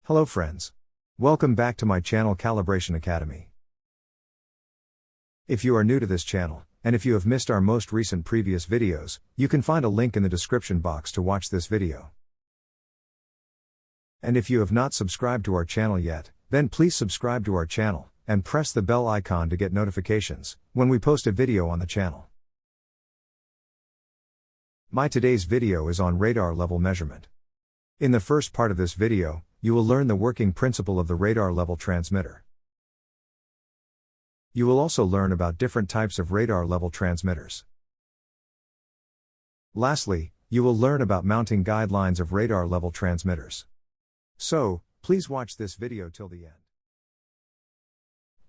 Hello friends. Welcome back to my channel Calibration Academy. If you are new to this channel, and if you have missed our most recent previous videos, you can find a link in the description box to watch this video. And if you have not subscribed to our channel yet, then please subscribe to our channel, and press the bell icon to get notifications when we post a video on the channel. My today's video is on radar level measurement. In the first part of this video, you will learn the working principle of the radar level transmitter. You will also learn about different types of radar level transmitters. Lastly, you will learn about mounting guidelines of radar level transmitters. So, please watch this video till the end.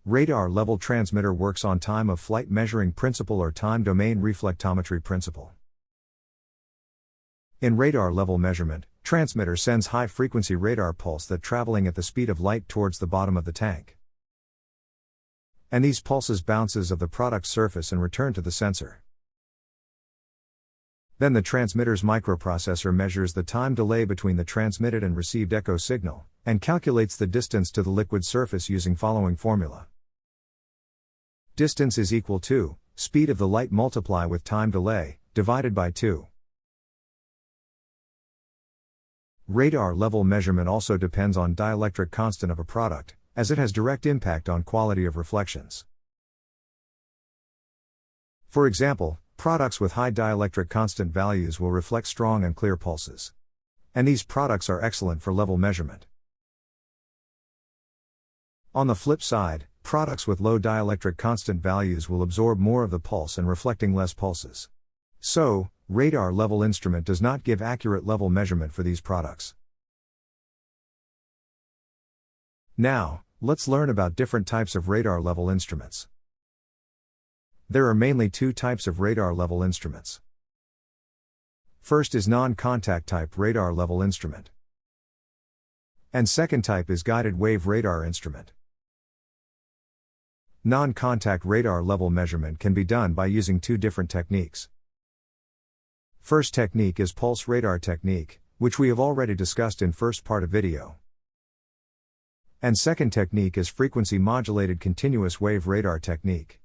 Radar level transmitter works on time of flight measuring principle or time domain reflectometry principle. In radar level measurement, transmitter sends high-frequency radar pulse that traveling at the speed of light towards the bottom of the tank. And these pulses bounces of the product surface and return to the sensor. Then the transmitter's microprocessor measures the time delay between the transmitted and received echo signal, and calculates the distance to the liquid surface using following formula. Distance is equal to speed of the light multiply with time delay, divided by 2. Radar level measurement also depends on dielectric constant of a product, as it has direct impact on quality of reflections. For example, products with high dielectric constant values will reflect strong and clear pulses. And these products are excellent for level measurement. On the flip side, products with low dielectric constant values will absorb more of the pulse and reflecting less pulses. So, radar level instrument does not give accurate level measurement for these products. Now, let's learn about different types of radar level instruments. There are mainly two types of radar level instruments. First is non-contact type radar level instrument. And second type is guided wave radar instrument. Non-contact radar level measurement can be done by using two different techniques. First technique is pulse radar technique, which we have already discussed in first part of video. And second technique is frequency modulated continuous wave radar technique.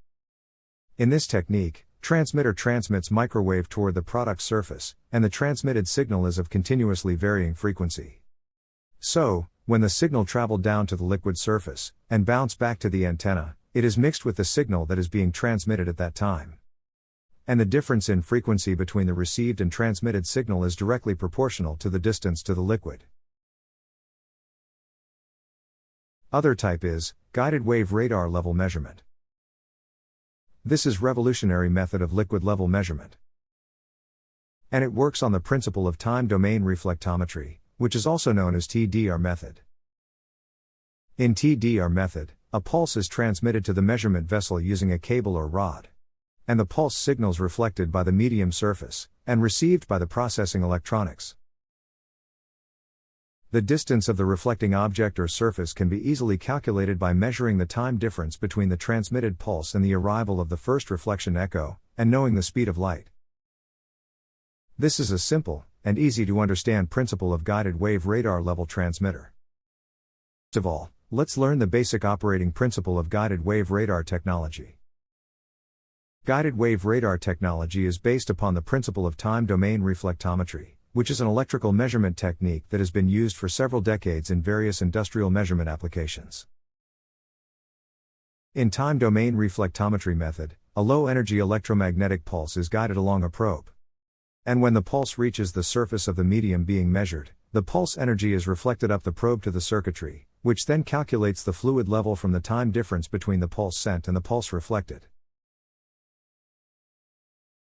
In this technique, transmitter transmits microwave toward the product surface, and the transmitted signal is of continuously varying frequency. So, when the signal traveled down to the liquid surface, and bounce back to the antenna, it is mixed with the signal that is being transmitted at that time. And the difference in frequency between the received and transmitted signal is directly proportional to the distance to the liquid. Other type is guided wave radar level measurement. This is revolutionary method of liquid level measurement. And it works on the principle of time domain reflectometry, which is also known as TDR method. In TDR method, a pulse is transmitted to the measurement vessel using a cable or rod. And the pulse signals reflected by the medium surface, and received by the processing electronics. The distance of the reflecting object or surface can be easily calculated by measuring the time difference between the transmitted pulse and the arrival of the first reflection echo, and knowing the speed of light. This is a simple, and easy to understand principle of guided wave radar level transmitter. First of all, let's learn the basic operating principle of guided wave radar technology. Guided wave radar technology is based upon the principle of time domain reflectometry, which is an electrical measurement technique that has been used for several decades in various industrial measurement applications. In time domain reflectometry method, a low-energy electromagnetic pulse is guided along a probe. And when the pulse reaches the surface of the medium being measured, the pulse energy is reflected up the probe to the circuitry, which then calculates the fluid level from the time difference between the pulse sent and the pulse reflected.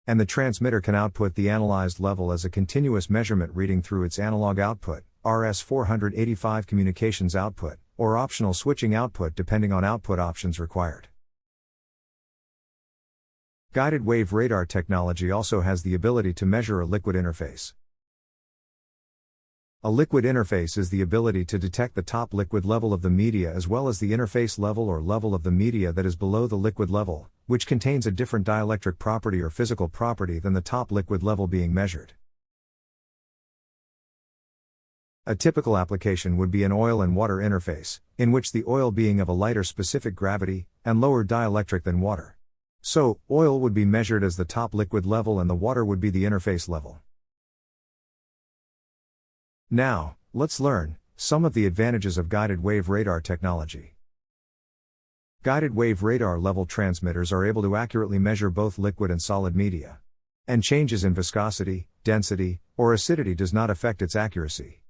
And the transmitter can output the analyzed level as a continuous measurement reading through its analog output, RS-485 communications output, or optional switching output depending on output options required. Guided wave radar technology also has the ability to measure a liquid interface. A liquid interface is the ability to detect the top liquid level of the media as well as the interface level or level of the media that is below the liquid level, which contains a different dielectric property or physical property than the top liquid level being measured. A typical application would be an oil and water interface, in which the oil being of a lighter specific gravity, and lower dielectric than water. So, oil would be measured as the top liquid level and the water would be the interface level. Now, let's learn some of the advantages of guided wave radar technology. Guided wave radar level transmitters are able to accurately measure both liquid and solid media. And changes in viscosity, density, or acidity does not affect its accuracy.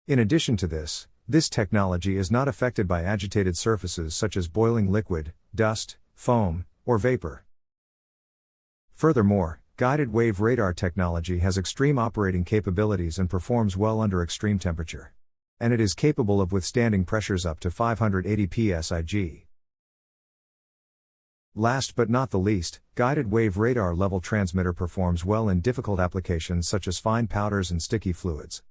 In addition to this, this technology is not affected by agitated surfaces such as boiling liquid, dust, foam, or vapor. Furthermore, guided wave radar technology has extreme operating capabilities and performs well under extreme temperature. And it is capable of withstanding pressures up to 580 psig. Last but not the least, guided wave radar level transmitter performs well in difficult applications such as fine powders and sticky fluids.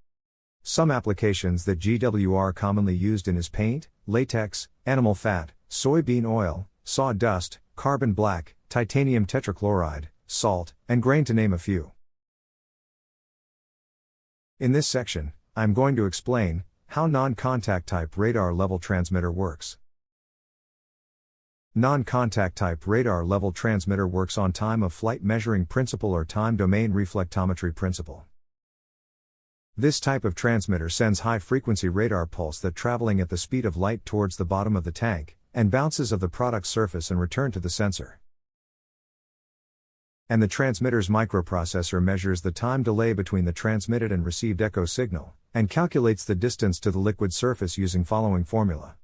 Some applications that GWR commonly used in is paint, latex, animal fat, soybean oil, sawdust, carbon black, titanium tetrachloride, salt, and grain to name a few. In this section, I'm going to explain how non-contact type radar level transmitter works. Non-contact type radar level transmitter works on time of flight measuring principle or time domain reflectometry principle. This type of transmitter sends high-frequency radar pulse that traveling at the speed of light towards the bottom of the tank, and bounces of the product surface and return to the sensor. And the transmitter's microprocessor measures the time delay between the transmitted and received echo signal, and calculates the distance to the liquid surface using following formula.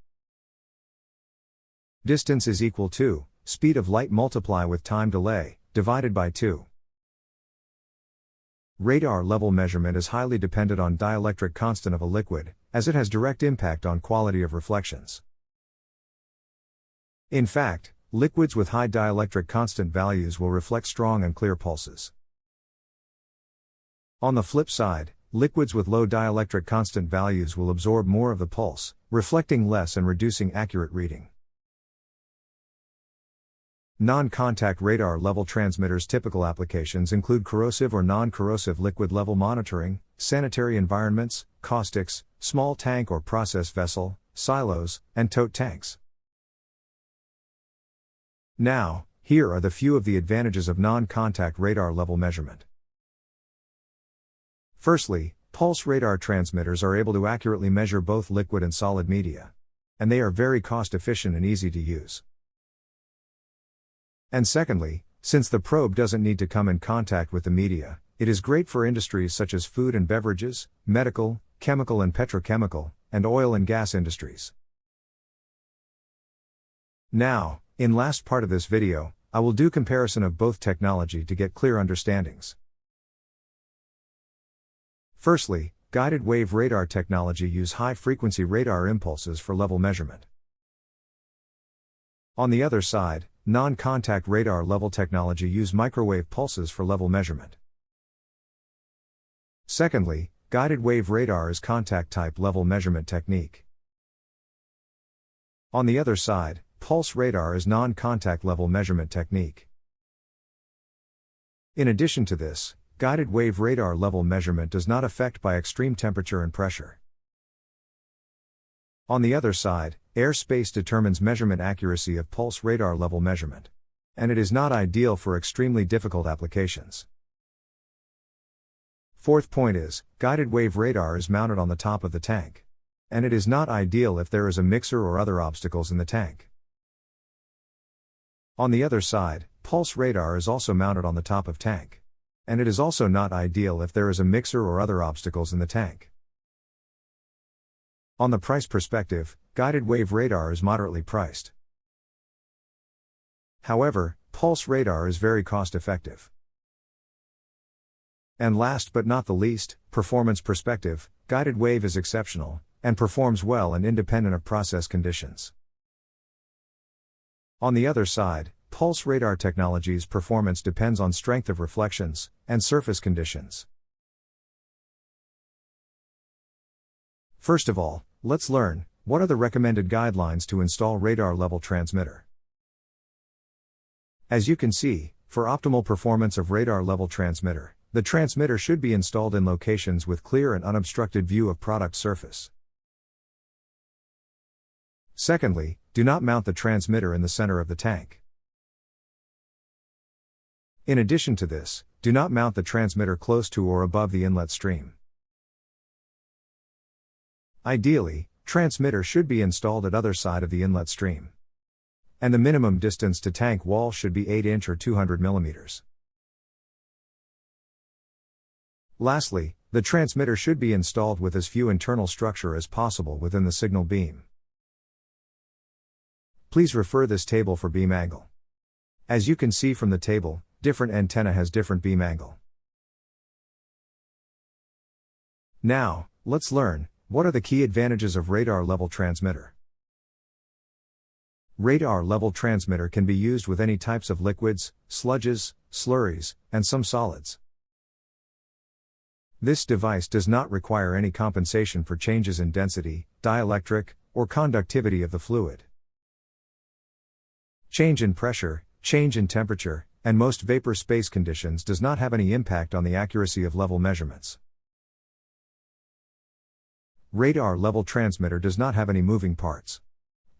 Distance is equal to speed of light multiply with time delay, divided by 2. Radar level measurement is highly dependent on dielectric constant of a liquid, as it has direct impact on quality of reflections. In fact, liquids with high dielectric constant values will reflect strong and clear pulses. On the flip side, liquids with low dielectric constant values will absorb more of the pulse, reflecting less and reducing accurate reading. Non-contact radar level transmitters' typical applications include corrosive or non-corrosive liquid level monitoring, sanitary environments, caustics, small tank or process vessel, silos, and tote tanks. Now, here are the few of the advantages of non-contact radar level measurement. Firstly, pulse radar transmitters are able to accurately measure both liquid and solid media. And they are very cost efficient and easy to use. And secondly, since the probe doesn't need to come in contact with the media, it is great for industries such as food and beverages, medical, chemical and petrochemical, and oil and gas industries. Now, in last part of this video, I will do comparison of both technology to get clear understandings. Firstly, guided wave radar technology use high-frequency radar impulses for level measurement. On the other side, non-contact radar level technology use microwave pulses for level measurement. Secondly, guided wave radar is contact type level measurement technique. On the other side, pulse radar is non-contact level measurement technique. In addition to this, guided wave radar level measurement does not affect by extreme temperature and pressure. On the other side, airspace determines measurement accuracy of pulse radar level measurement. And it is not ideal for extremely difficult applications. Fourth point is, guided wave radar is mounted on the top of the tank. And it is not ideal if there is a mixer or other obstacles in the tank. On the other side, pulse radar is also mounted on the top of tank. And it is also not ideal if there is a mixer or other obstacles in the tank. On the price perspective, guided wave radar is moderately priced. However, pulse radar is very cost-effective. And last but not the least, performance perspective, guided wave is exceptional, and performs well and independent of process conditions. On the other side, pulse radar technology's performance depends on strength of reflections, and surface conditions. First of all, let's learn, what are the recommended guidelines to install radar level transmitter? As you can see, for optimal performance of radar level transmitter, The transmitter should be installed in locations with clear and unobstructed view of product surface. Secondly, do not mount the transmitter in the center of the tank. In addition to this, do not mount the transmitter close to or above the inlet stream. Ideally, transmitter should be installed at other side of the inlet stream. And the minimum distance to tank wall should be 8 inch or 200 mm. Lastly, the transmitter should be installed with as few internal structure as possible within the signal beam. Please refer this table for beam angle. As you can see from the table, different antenna has different beam angle. Now, let's learn, what are the key advantages of radar level transmitter? Radar level transmitter can be used with any types of liquids, sludges, slurries, and some solids. This device does not require any compensation for changes in density, dielectric, or conductivity of the fluid. Change in pressure, change in temperature, and most vapor space conditions does not have any impact on the accuracy of level measurements. Radar level transmitter does not have any moving parts.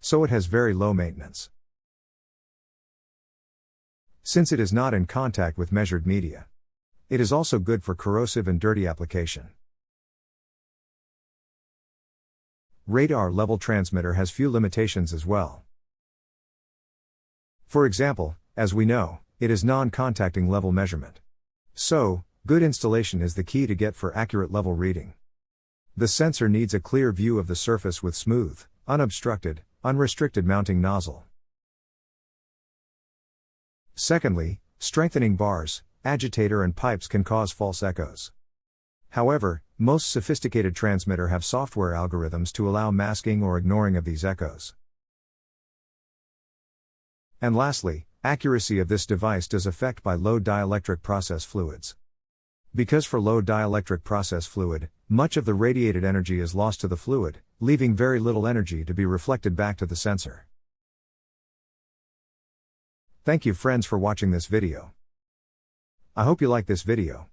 So it has very low maintenance. Since it is not in contact with measured media, it is also good for corrosive and dirty application. Radar level transmitter has few limitations as well. For example, as we know, it is non-contacting level measurement. So, good installation is the key to get for accurate level reading. The sensor needs a clear view of the surface with smooth, unobstructed, unrestricted mounting nozzle. Secondly, strengthening bars, agitator and pipes can cause false echoes. However, most sophisticated transmitter have software algorithms to allow masking or ignoring of these echoes. And lastly, accuracy of this device does affect by low dielectric process fluids. Because for low dielectric process fluid, much of the radiated energy is lost to the fluid, leaving very little energy to be reflected back to the sensor. Thank you friends for watching this video. I hope you like this video.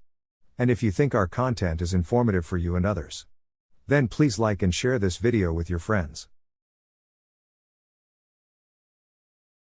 And if you think our content is informative for you and others, then please like and share this video with your friends.